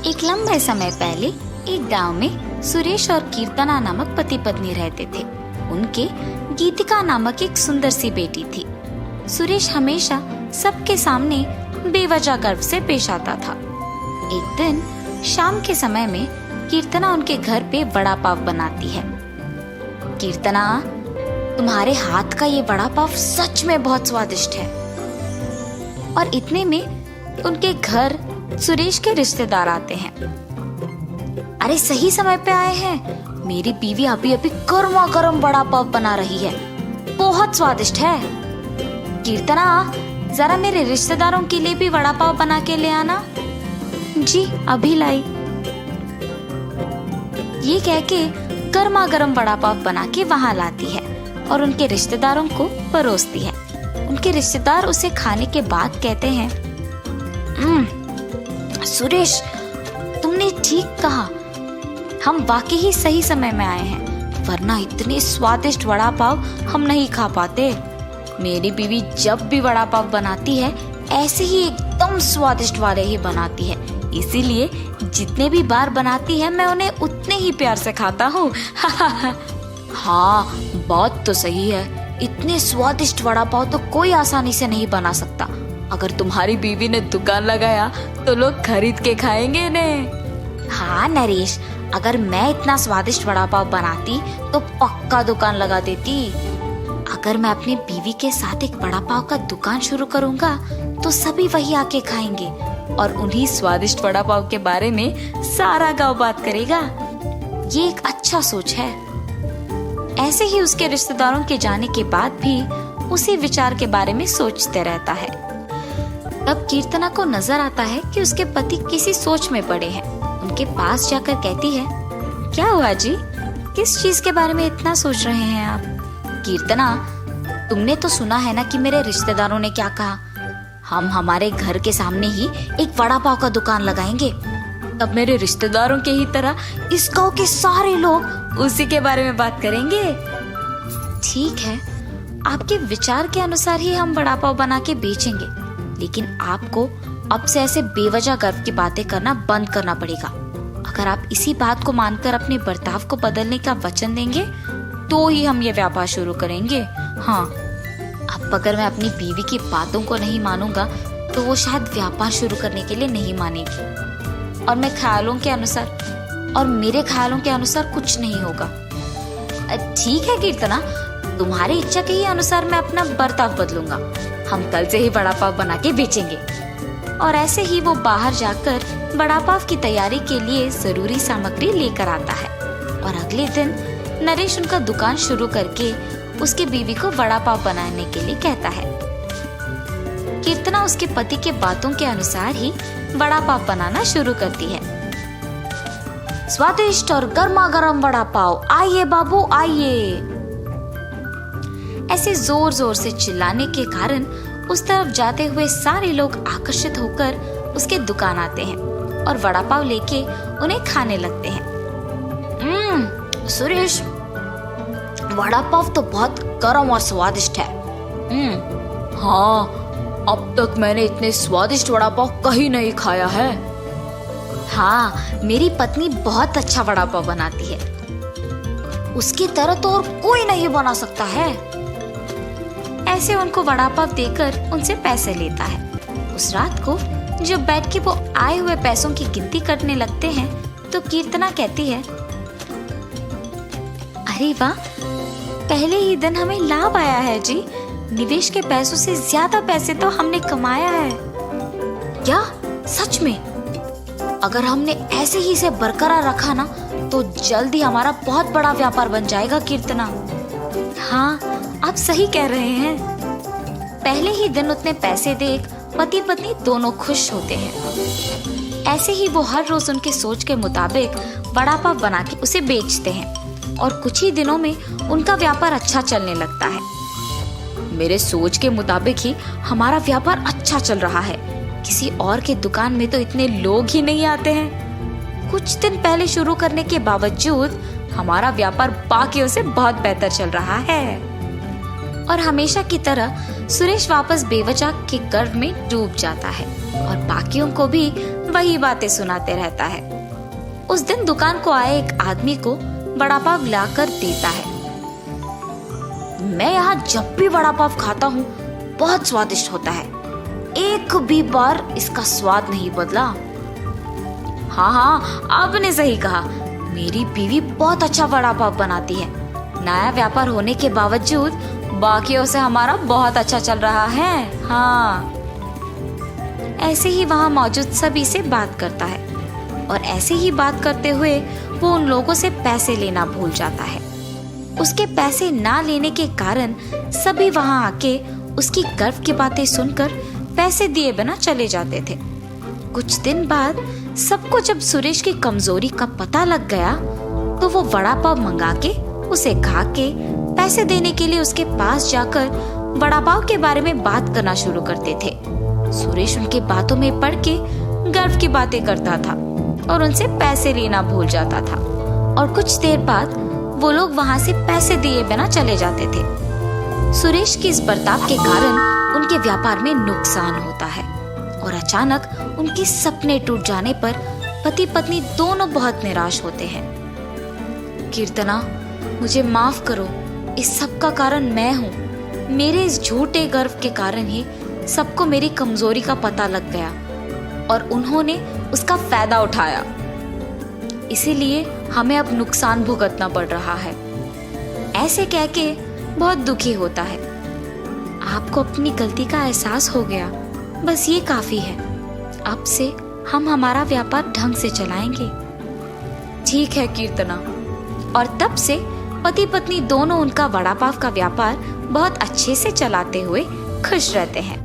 एक लंबे समय पहले एक गांव में सुरेश और कीर्तना नामक पति पत्नी रहते थे। उनके गीतिका नामक एक सुंदर सी बेटी थी। सुरेश हमेशा सबके सामने बेवजह गर्व से पेश आता था। एक दिन शाम के समय में कीर्तना उनके घर पे वड़ा पाव बनाती है। कीर्तना, तुम्हारे हाथ का ये वड़ा पाव सच में बहुत स्वादिष्ट है। और इतने में उनके घर सुरेश के रिश्तेदार आते हैं। अरे सही समय पे आए हैं, मेरी बीवी अभी अभी गर्मा गर्म वड़ा पाव बना रही है, बहुत स्वादिष्ट है। कीर्तना, जरा मेरे रिश्तेदारों के लिए भी वड़ा पाव बना के ले आना। जी अभी लाई। ये कह के गर्मा गर्म वड़ा पाव बना के वहां लाती है और उनके रिश्तेदारों को परोसती है। उनके रिश्तेदार उसे खाने के बाद कहते हैं, सुरेश, तुमने ठीक कहा, हम वाकई ही सही समय में आए हैं, वरना इतने स्वादिष्ट वड़ा पाव हम नहीं खा पाते। मेरी बीवी जब भी वड़ा पाव बनाती है ऐसे ही एकदम स्वादिष्ट वाले ही बनाती है, इसीलिए जितने भी बार बनाती है मैं उन्हें उतने ही प्यार से खाता हूँ। हाँ, बात तो सही है, इतने स्वादिष्ट वड़ा पाव तो कोई आसानी से नहीं बना सकता। अगर तुम्हारी बीवी ने दुकान लगाया तो लोग खरीद के खाएंगे ने। हाँ नरेश, अगर मैं इतना स्वादिष्ट वड़ा पाव बनाती तो पक्का दुकान लगा देती। अगर मैं अपनी बीवी के साथ एक वड़ा पाव का दुकान शुरू करूंगा तो सभी वही आके खाएंगे और उन्हीं स्वादिष्ट वड़ा पाव के बारे में सारा गांव बात करेगा। ये एक अच्छा सोच है। ऐसे ही उसके रिश्तेदारों के जाने के बाद भी उसी विचार के बारे में सोचते रहता है। तब कीर्तना को नजर आता है कि उसके पति किसी सोच में पड़े हैं। उनके पास जाकर कहती है, क्या हुआ जी, किस चीज के बारे में इतना सोच रहे हैं आप? कीर्तना, तुमने तो सुना है ना कि मेरे रिश्तेदारों ने क्या कहा, हम हमारे घर के सामने ही एक वड़ा पाव का दुकान लगाएंगे। तब मेरे रिश्तेदारों के ही तरह इस गांव के सारे लोग उसी के बारे में बात करेंगे। ठीक है, आपके विचार के अनुसार ही हम वड़ा पाव बना के बेचेंगे, लेकिन आपको अब से ऐसे बेवजह गर्व की बातें करना बंद करना पड़ेगा। अगर आप इसी बात को मानकर अपने बर्ताव को बदलने का वचन देंगे तो ही हम ये व्यापार शुरू करेंगे। हाँ, अब अगर मैं अपनी बीवी की बातों को नहीं मानूंगा तो वो शायद व्यापार शुरू करने के लिए नहीं मानेगी और मैं ख्यालों के अनुसार और मेरे ख्यालों के अनुसार कुछ नहीं होगा। ठीक है कीर्तना, तुम्हारी इच्छा के ही अनुसार मैं अपना बर्ताव बदलूंगा। हम कल से ही वड़ा पाव बना के बेचेंगे। और ऐसे ही वो बाहर जाकर वड़ा पाव की तैयारी के लिए जरूरी सामग्री लेकर आता है और अगले दिन नरेश उनका दुकान शुरू करके उसके बीवी को वड़ा पाव बनाने के लिए कहता है। कीर्तना उसके पति के बातों के अनुसार ही वड़ा पाव बनाना शुरू करती है। स्वादिष्ट और गर्मा गर्म वड़ा पाव, आइए बाबू आइए। ऐसे जोर जोर से चिल्लाने के कारण उस तरफ जाते हुए सारे लोग आकर्षित होकर उसके दुकान आते हैं और वड़ा पाव लेके उन्हें खाने लगते हैं। सुरेश, वड़ा पाव तो बहुत गर्म और स्वादिष्ट है। हाँ, अब तक मैंने इतने स्वादिष्ट वड़ा पाव कहीं नहीं खाया है। हाँ, मेरी पत्नी बहुत अच्छा वड़ा पाव बनाती है, उसकी तरह तो और कोई नहीं बना सकता है। ऐसे उनको वड़ा पाव देकर उनसे पैसे लेता है। उस रात को जब बैठ के वो आए हुए पैसों की गिनती करने लगते हैं तो कीर्तना कहती है, अरे वाह, पहले ही दिन हमें लाभ आया है जी। निवेश के पैसों से ज्यादा पैसे तो हमने कमाया है। क्या सच में? अगर हमने ऐसे ही इसे बरकरार रखा ना तो जल्द ही हमारा बहुत बड़ा व्यापार बन जाएगा कीर्तना। हाँ, आप सही कह रहे हैं। पहले ही दिन उतने पैसे देख पति पत्नी दोनों खुश होते हैं। ऐसे ही वो हर रोज उनके सोच के मुताबिक वड़ा पाव बना के उसे बेचते हैं और कुछ ही दिनों में उनका व्यापार अच्छा चलने लगता है। मेरे सोच के मुताबिक ही हमारा व्यापार अच्छा चल रहा है, किसी और के दुकान में तो इतने लोग ही नहीं आते हैं। कुछ दिन पहले शुरू करने के बावजूद हमारा व्यापार बाकियों से बहुत बेहतर चल रहा है। और हमेशा की तरह सुरेश वापस बेवजह के गर्व में डूब जाता है और बाकियों को भी वही बातें सुनाते रहता है। उस दिन दुकान को आए एक आदमी को वड़ा पाव लाकर देता है। मैं यहाँ जब भी वड़ा पाव खाता हूँ बहुत स्वादिष्ट होता है, एक भी बार इसका स्वाद नहीं बदला। हाँ, आपने सही कहा, मेरी बीवी बहुत अच्छा वड़ा पाव बनाती है। नया व्यापार होने के बावजूद बाकियों से हमारा बहुत अच्छा चल रहा है। हाँ, ऐसे ही वहाँ मौजूद सभी से बात करता है और ऐसे ही बात करते हुए वो उन लोगों से पैसे लेना भूल जाता है। उसके पैसे ना लेने के कारण सभी वहाँ आके उसकी गर्व की बातें सुनकर पैसे दिए बिना चले जाते थे। कुछ दिन बाद सबको जब सुरेश की कमजोरी का पता लग गया तो वो वड़ा पाव मंगा के उसे खा के पैसे देने के लिए उसके पास जाकर वड़ा पाव के बारे में बात करना शुरू करते थे। सुरेश उनकी बातों में पड़ के गर्व की बातें करता था और उनसे पैसे लेना भूल जाता था और कुछ देर बाद वो लोग वहाँ से पैसे दिए बिना चले जाते थे। सुरेश के इस बर्ताव के कारण उनके व्यापार में नुकसान होता है और अचानक उनके सपने टूट जाने पर पति पत्नी दोनों बहुत निराश होते हैं। कीर्तना, मुझे माफ करो, इस सब का कारण मैं हूँ। मेरे इस झूठे गर्व के कारण ही सबको मेरी कमजोरी का पता लग गया और उन्होंने उसका फायदा उठाया। इसीलिए हमें अब नुकसान भुगतना पड़ रहा है। ऐसे कह के बहुत दुखी होता है। आपको अपनी गलती का एहसास हो गया, बस ये काफी है। अब से हम हमारा व्यापार ढंग से चलाएंगे। ठीक है कीर्तना। और तब से पति पत्नी दोनों उनका वड़ा पाव का व्यापार बहुत अच्छे से चलाते हुए खुश रहते हैं।